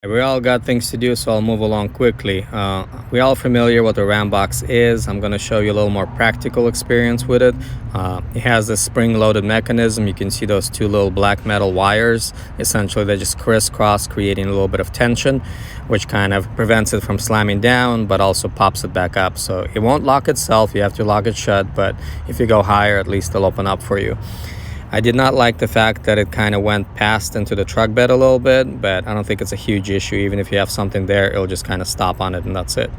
We all got things to do, so I'll move along quickly. We all familiar what the RamBox is. I'm going to show you a little more practical experience with it. It has this spring-loaded mechanism. You can see those two little black metal wires. Essentially, they just crisscross, creating a little bit of tension, which kind of prevents it from slamming down, but also pops it back up. So it won't lock itself. You have to lock it shut, but if you go higher, at least it'll open up for you. I did not like the fact that it kind of went past into the truck bed a little bit, but I don't think it's a huge issue. Even if you have something there, it'll just kind of stop on it and that's it.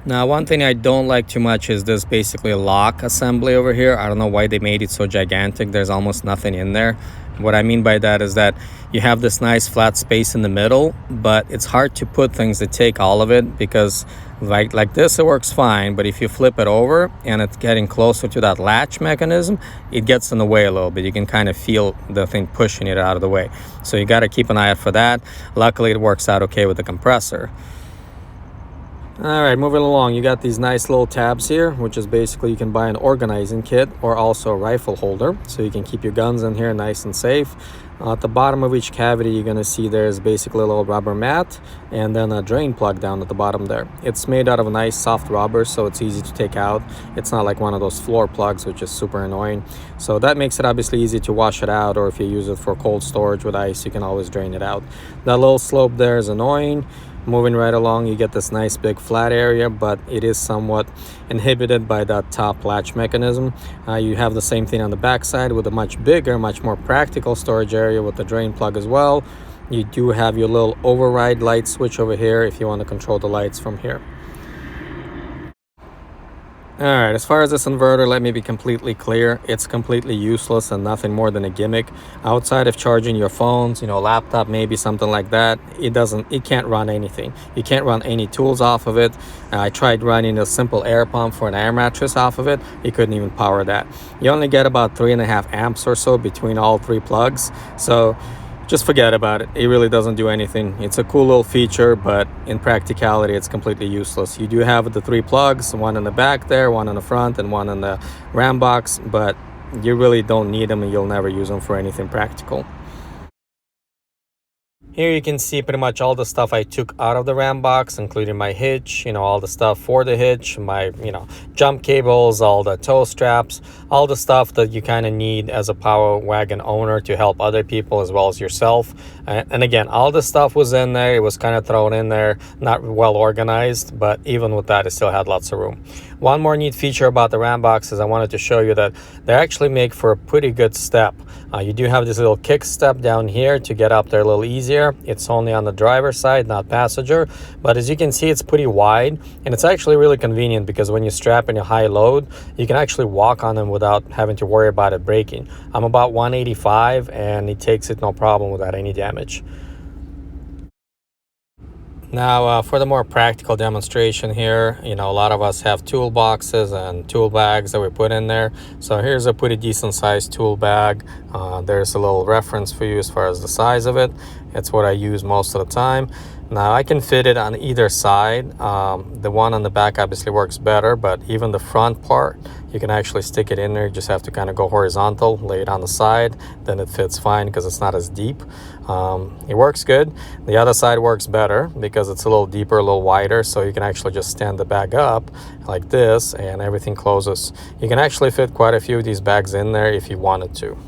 Now, one thing I don't like too much is this basically lock assembly over here. I don't know why they made it so gigantic. There's almost nothing in there. What I mean by that is that you have this nice flat space in the middle, but it's hard to put things that take all of it because like this, it works fine. But if you flip it over and it's getting closer to that latch mechanism, it gets in the way a little bit. You can kind of feel the thing pushing it out of the way. So you got to keep an eye out for that. Luckily, it works out okay with the compressor. All right, moving along, you got these nice little tabs here, which is basically you can buy an organizing kit or also a rifle holder, so you can keep your guns in here nice and safe. At the bottom of each cavity, you're gonna see there's basically a little rubber mat and then a drain plug down at the bottom there. It's made out of a nice soft rubber, so it's easy to take out. It's not like one of those floor plugs, which is super annoying. So that makes it obviously easy to wash it out, or if you use it for cold storage with ice, you can always drain it out. That little slope there is annoying. Moving right along, you get this nice big flat area, but it is somewhat inhibited by that top latch mechanism. You have the same thing on the back side with a much bigger, much more practical storage area with the drain plug as well. You do have your little override light switch over here if you want to control the lights from here. Alright, as far as this inverter, let me be completely clear. It's completely useless and nothing more than a gimmick. Outside of charging your phones, laptop, maybe something like that, it can't run anything. You can't run any tools off of it. I tried running a simple air pump for an air mattress off of it. It couldn't even power that. You only get about 3.5 amps or so between all three plugs. So just forget about it. It really doesn't do anything. It's a cool little feature, but in practicality, it's completely useless. You do have the three plugs, one in the back there, one in the front, and one in the RamBox, but you really don't need them and you'll never use them for anything practical. Here you can see pretty much all the stuff I took out of the RamBox, including my hitch, all the stuff for the hitch, my, jump cables, all the tow straps, all the stuff that you kind of need as a Power Wagon owner to help other people as well as yourself. And again, all the stuff was in there. It was kind of thrown in there, not well organized, but even with that, it still had lots of room. One more neat feature about the RamBox is I wanted to show you that they actually make for a pretty good step. You do have this little kick step down here to get up there a little easier. It's only on the driver's side, not passenger, but as you can see, it's pretty wide, and it's actually really convenient because when you strap in a high load, you can actually walk on them without having to worry about it breaking. I'm about 185 and it takes it no problem without any damage. Now, for the more practical demonstration here, a lot of us have toolboxes and tool bags that we put in there. So here's a pretty decent sized tool bag. There's a little reference for you as far as the size of it. It's what I use most of the time. Now, I can fit it on either side. The one on the back obviously works better, but even the front part, you can actually stick it in there. You just have to kind of go horizontal, lay it on the side, then it fits fine because it's not as deep. It works good. The other side works better because it's a little deeper, a little wider, so you can actually just stand the bag up like this and everything closes. You can actually fit quite a few of these bags in there if you wanted to.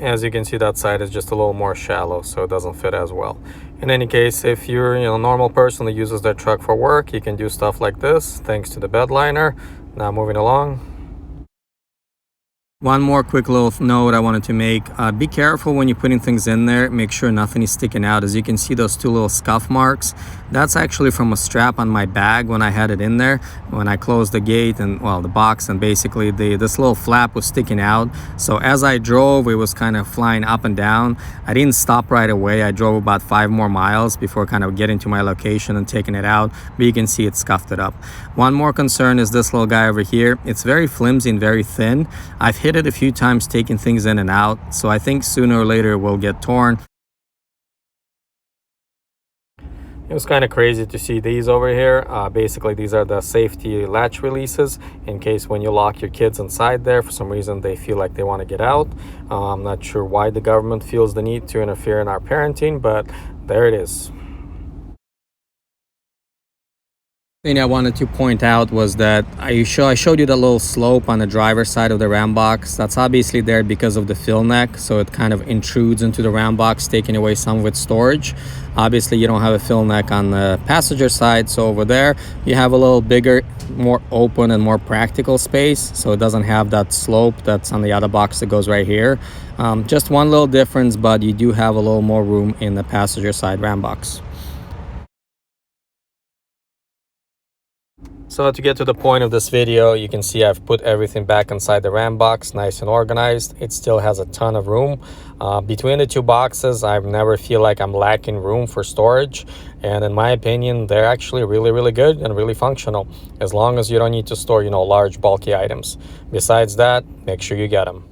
As you can see, that side is just a little more shallow, so it doesn't fit as well. In any case, if you're a normal person that uses their truck for work, you can do stuff like this thanks to the bed liner. Now moving along. One more quick little note I wanted to make. Be careful when you're putting things in there. Make sure nothing is sticking out. As you can see, those two little scuff marks, that's actually from a strap on my bag when I had it in there. When I closed the gate and, well, the box, and basically this little flap was sticking out. So as I drove, it was kind of flying up and down. I didn't stop right away. I drove about 5 more miles before kind of getting to my location and taking it out. But you can see it scuffed it up. One more concern is this little guy over here. It's very flimsy and very thin. I've hit it a few times taking things in and out, so I think sooner or later it will get torn. It was kind of crazy to see these over here. Basically, these are the safety latch releases in case when you lock your kids inside there, for some reason they feel like they want to get out. I'm not sure why the government feels the need to interfere in our parenting, but there it is. Thing I wanted to point out was that I showed you the little slope on the driver's side of the RamBox. That's obviously there because of the fill neck, so it kind of intrudes into the RamBox, taking away some of its storage. Obviously, you don't have a fill neck on the passenger side, so over there you have a little bigger, more open and more practical space, so it doesn't have that slope that's on the other box that goes right here. Just one little difference, but you do have a little more room in the passenger side RamBox. So to get to the point of this video, you can see I've put everything back inside the RamBox, nice and organized. It still has a ton of room. Between the two boxes, I never feel like I'm lacking room for storage. And in my opinion, they're actually really good and really functional, as long as you don't need to store, large bulky items. Besides that, make sure you get them.